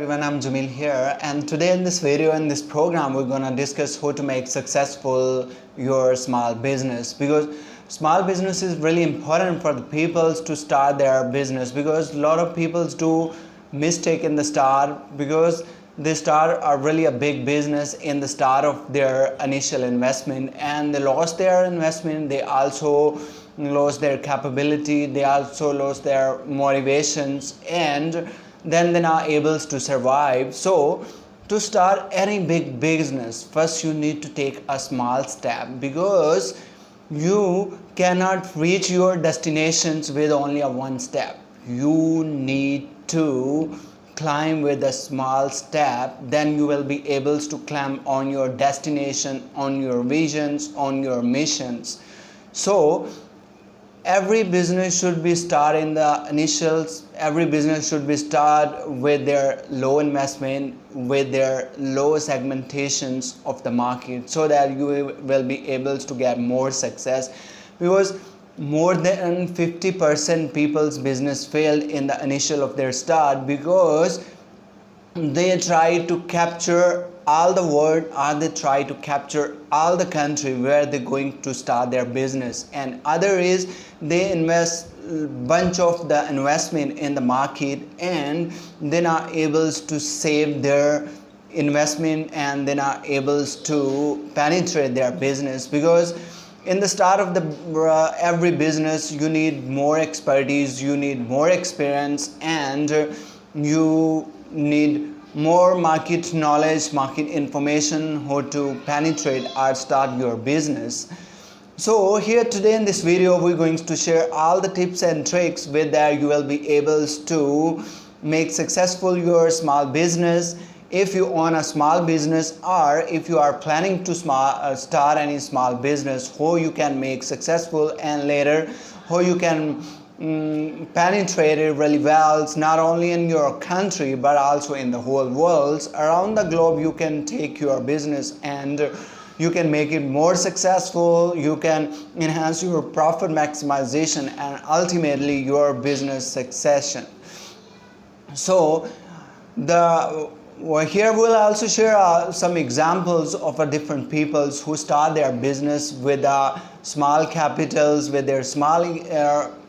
everyone, I'm Jamil here, and today in this video, in this program, we're gonna discuss how to make successful your small business, because small business is really important for the people to start their business, because a lot of people do mistake in the start, because they start a really a big business in the start of their initial investment, and they lost their investment. They also lost their capability, they also lost their motivations, and then they're not able to survive. So to start any big business, first you need to take a small step, because you cannot reach your destinations with only a one step. You need to climb with a small step, then you will be able to climb on your destination, on your visions, on your missions. So every business should be start in the initials. Every business should be start with their low investment, with their low segmentations of the market, so that you will be able to get more success. Because more than 50% people's business failed in the initial of their start, because they try to capture all the world, or they try to capture all the country where they're going to start their business. And other is they invest bunch of the investment in the market, and they're not able to save their investment, and they're not able to penetrate their business. Because in the start of the every business, you need more expertise, you need more experience, and you need more market knowledge, market information, how to penetrate or start your business. So here today in this video, we're going to share all the tips and tricks with that you will be able to make successful your small business. If you own a small business, or if you are planning to start any small business, how you can make successful, and later how you can penetrate it really well, not only in your country but also in the whole world. Around the globe you can take your business and you can make it more successful, you can enhance your profit maximization, and ultimately your business succession. So here we'll also share some examples of different peoples who start their business with small capitals, with their small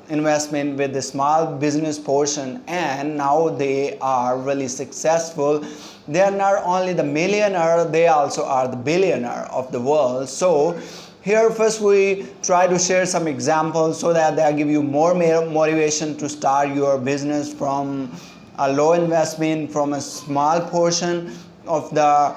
investment, with the small business portion, and now they are really successful. They are not only the millionaire, they also are the billionaire of the world. So here first we try to share some examples, so that they give you more motivation to start your business from a low investment, from a small portion of the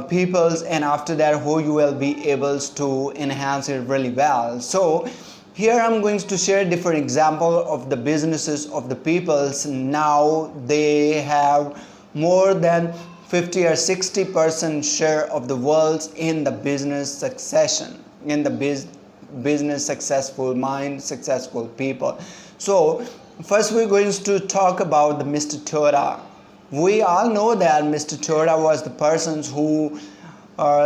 peoples, and after that how you will be able to enhance it really well. So here I'm going to share different examples of the businesses of the peoples. Now they have more than 50 or 60% share of the world in the business succession, in the business successful mind, successful people. So first we're going to talk about the Mr. Toyota. We all know that Mr. Toyota was the persons who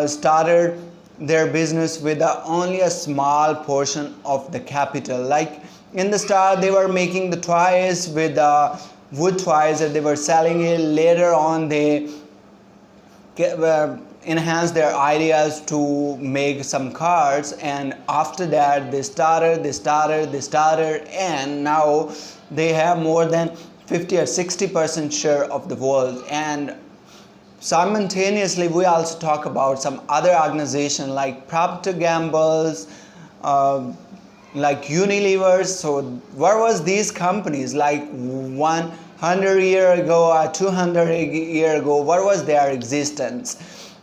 started their business with only a small portion of the capital. Like in the start they were making the toys with wood toys, and they were selling it. Later on they enhanced their ideas to make some cars, and after that they started, and now they have more than 50 or 60% share of the world. And simultaneously we also talk about some other organizations like Procter & Gamble's, like Unilever. So what was these companies like 100 years ago or 200 years ago? What was their existence?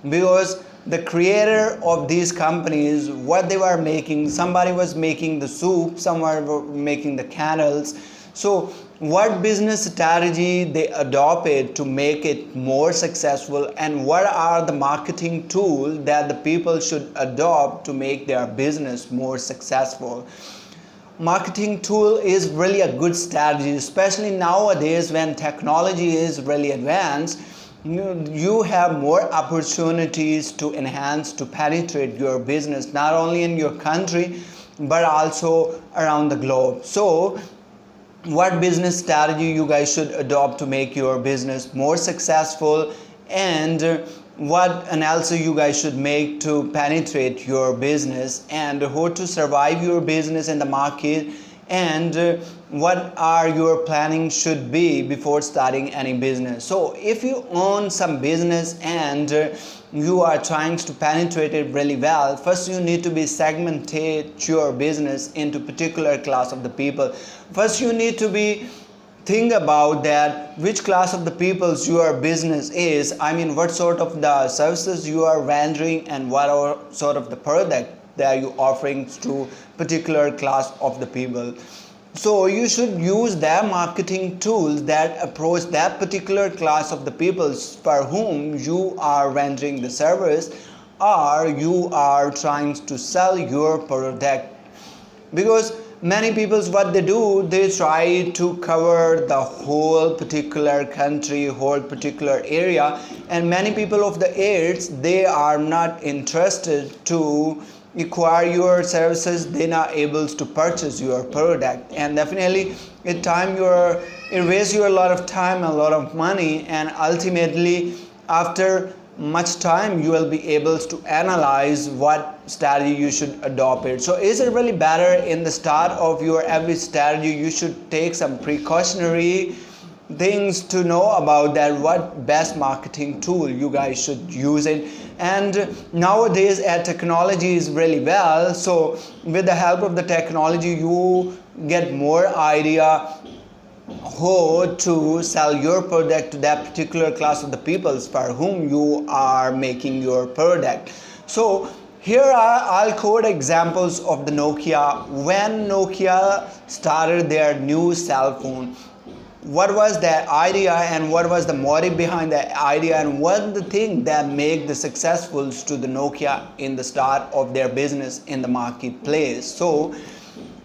Because the creator of these companies, what they were making, somebody was making the soup, someone were making the candles. So what business strategy they adopted to make it more successful, and what are the marketing tools that the people should adopt to make their business more successful. Marketing tool is really a good strategy, especially nowadays when technology is really advanced. You have more opportunities to enhance, to penetrate your business, not only in your country but also around the globe. So what business strategy you guys should adopt to make your business more successful, and what analysis you guys should make to penetrate your business, and how to survive your business in the market, and what are your planning should be before starting any business. So if you own some business and you are trying to penetrate it really well, first you need to be segmentate your business into particular class of the people. First you need to be think about that which class of the peoples your business is. I mean, what sort of the services you are rendering and what are sort of the product that you offering to particular class of the people. So you should use their marketing tools that approach that particular class of the people for whom you are rendering the service or you are trying to sell your product. Because many people, what they do, they try to cover the whole particular country, whole particular area, and many people of the areas, they are not interested to acquire your services, they're not able to purchase your product, and definitely it wastes you a lot of time, a lot of money, and ultimately after much time you will be able to analyze what strategy you should adopt it. So is it really better in the start of your every strategy you should take some precautionary things to know about that what best marketing tool you guys should use it. And nowadays technology is really well, so with the help of the technology you get more idea how to sell your product to that particular class of the people for whom you are making your product. So here I'll quote examples of the Nokia. When Nokia started their new cell phone, what was the idea and what was the motive behind the idea and what the thing that make the successful to the Nokia in the start of their business in the marketplace. So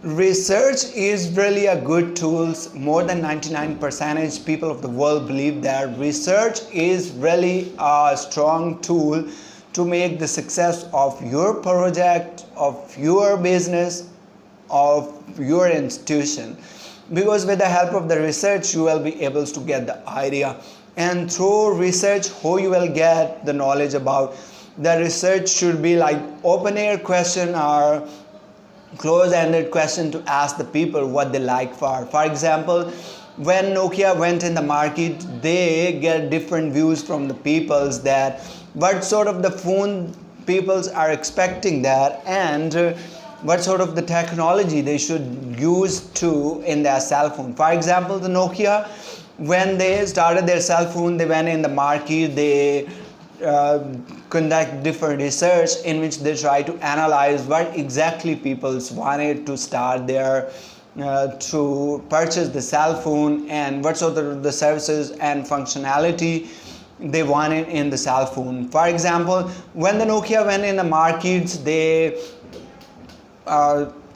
research is really a good tool. More than 99% people of the world believe that research is really a strong tool to make the success of your project, of your business, of your institution. Because with the help of the research you will be able to get the idea, and through research how you will get the knowledge about the research should be like open-air question or close-ended question to ask the people what they like for. For example, when Nokia went in the market, they get different views from the peoples that what sort of the phone peoples are expecting that, and what sort of the technology they should use to in their cell phone. For example, the Nokia, when they started their cell phone, they went in the market, they conduct different research in which they try to analyze what exactly people wanted to start their to purchase the cell phone and what sort of the services and functionality they wanted in the cell phone. For example, when the Nokia went in the markets, they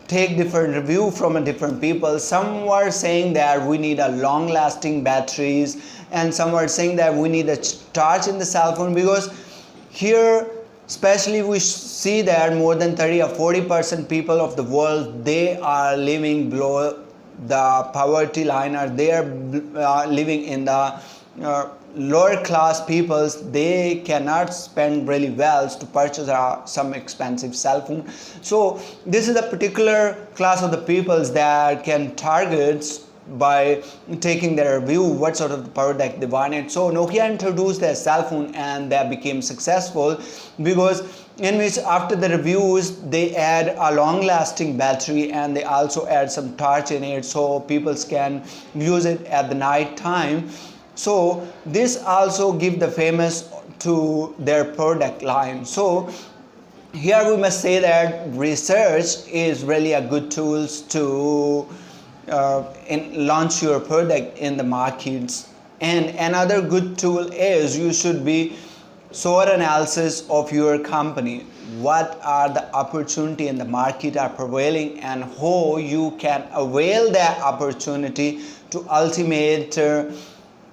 take different review from different people. Some were saying that we need a long lasting batteries, and some were saying that we need a charge in the cell phone, because here especially we see that more than 30 or 40% people of the world, they are living below the poverty line, or they are living in the lower class peoples. They cannot spend really well to purchase some expensive cell phone. So this is a particular class of the peoples that can target by taking their review what sort of product they wanted. So Nokia introduced their cell phone and they became successful, because in which after the reviews they add a long lasting battery and they also add some torch in it so people can use it at the night time. So this also give the famous to their product line. So here we must say that research is really a good tool to launch your product in the markets. And another good tool is you should be SWOT analysis of your company. What are the opportunity in the market are prevailing and how you can avail that opportunity to ultimate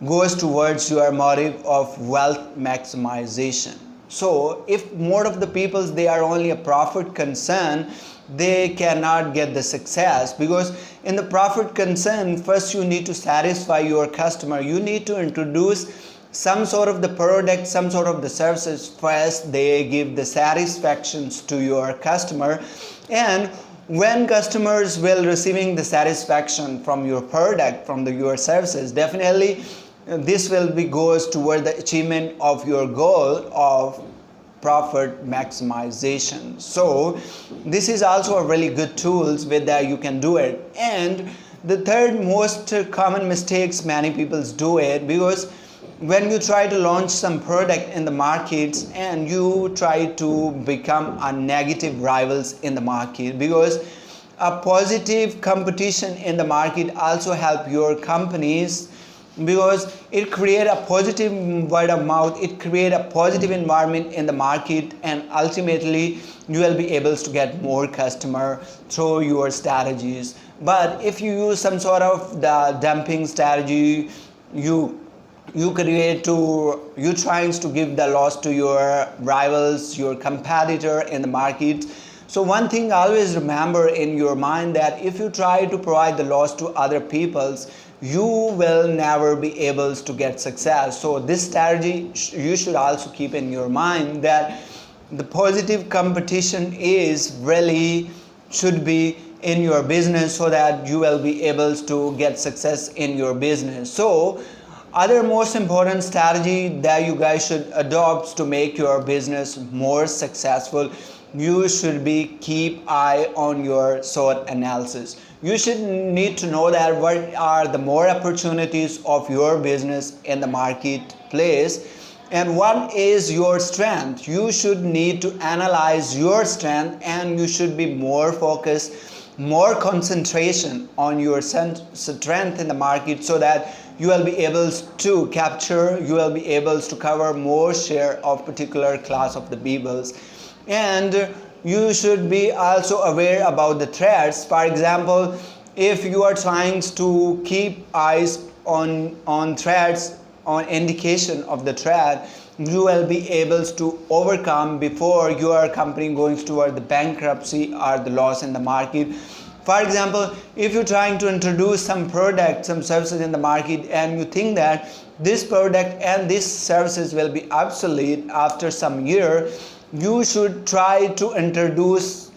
goes towards your motive of wealth maximization. So if more of the people they are only a profit concern, they cannot get the success. Because in the profit concern, first you need to satisfy your customer. You need to introduce some sort of the product, some sort of the services. First they give the satisfactions to your customer, and when customers will receiving the satisfaction from your product, from your services, definitely this will be goes toward the achievement of your goal of profit maximization. So this is also a really good tools with that you can do it. And the third most common mistakes many people do it, because when you try to launch some product in the markets and you try to become a negative rivals in the market, because a positive competition in the market also help your companies, because it create a positive word of mouth, it create a positive environment in the market, and ultimately you will be able to get more customer through your strategies. But if you use some sort of the dumping strategy, you trying to give the loss to your rivals, your competitor in the market. So one thing always remember in your mind, that if you try to provide the loss to other people's, you will never be able to get success. So this strategy you should also keep in your mind, that the positive competition is really should be in your business, so that you will be able to get success in your business. So other most important strategy that you guys should adopt to make your business more successful, you should be keep eye on your SWOT analysis. You should need to know that what are the more opportunities of your business in the marketplace, and what is your strength. You should need to analyze your strength, and you should be more focused, more concentration on your strength in the market, so that you will be able to capture, you will be able to cover more share of particular class of the peoples. And you should be also aware about the threats. For example, if you are trying to keep eyes on threats, on indication of the threat, you will be able to overcome before your company going toward the bankruptcy or the loss in the market. For example, if you're trying to introduce some product, some services in the market, and you think that this product and these services will be obsolete after some year, you should try to introduce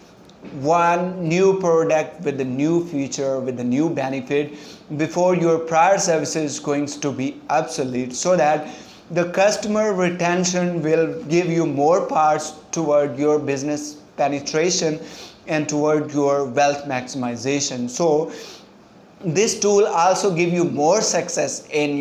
one new product with a new feature, with a new benefit, before your prior services is going to be obsolete, so that the customer retention will give you more parts toward your business penetration and toward your wealth maximization. So this tool also give you more success in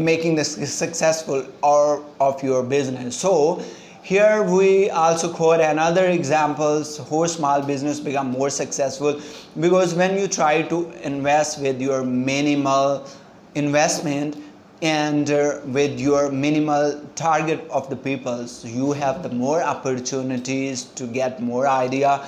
making this successful of your business. So here we also quote another examples how small business become more successful, because when you try to invest with your minimal investment and with your minimal target of the peoples, you have the more opportunities to get more idea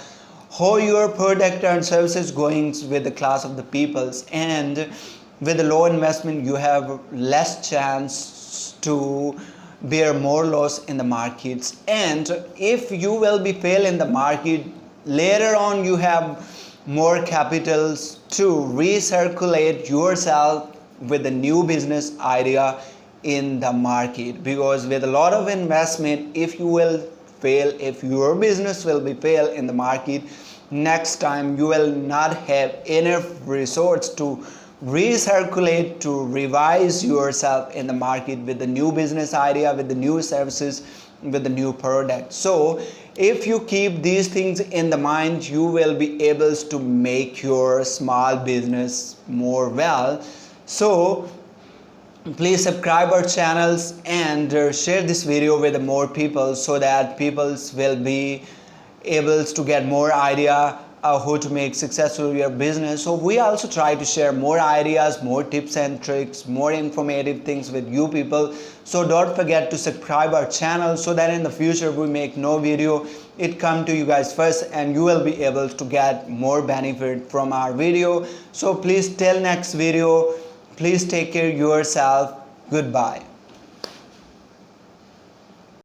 how your product and services going with the class of the peoples. And with a low investment, you have less chance to bear more loss in the markets. And if you will be fail in the market, later on you have more capitals to recirculate yourself with a new business idea in the market. Because with a lot of investment, if you will fail, if your business will be fail in the market, next time you will not have enough resource to recirculate, to revise yourself in the market with the new business idea, with the new services, with the new product. So if you keep these things in the mind, you will be able to make your small business more well. So please subscribe our channels and share this video with more people, so that people will be able to get more idea how to make successful your business. So we also try to share more ideas, more tips and tricks, more informative things with you people. So don't forget to subscribe our channel, so that in the future we make no video, it come to you guys first, and you will be able to get more benefit from our video. So please till next video, please take care of yourself. Goodbye.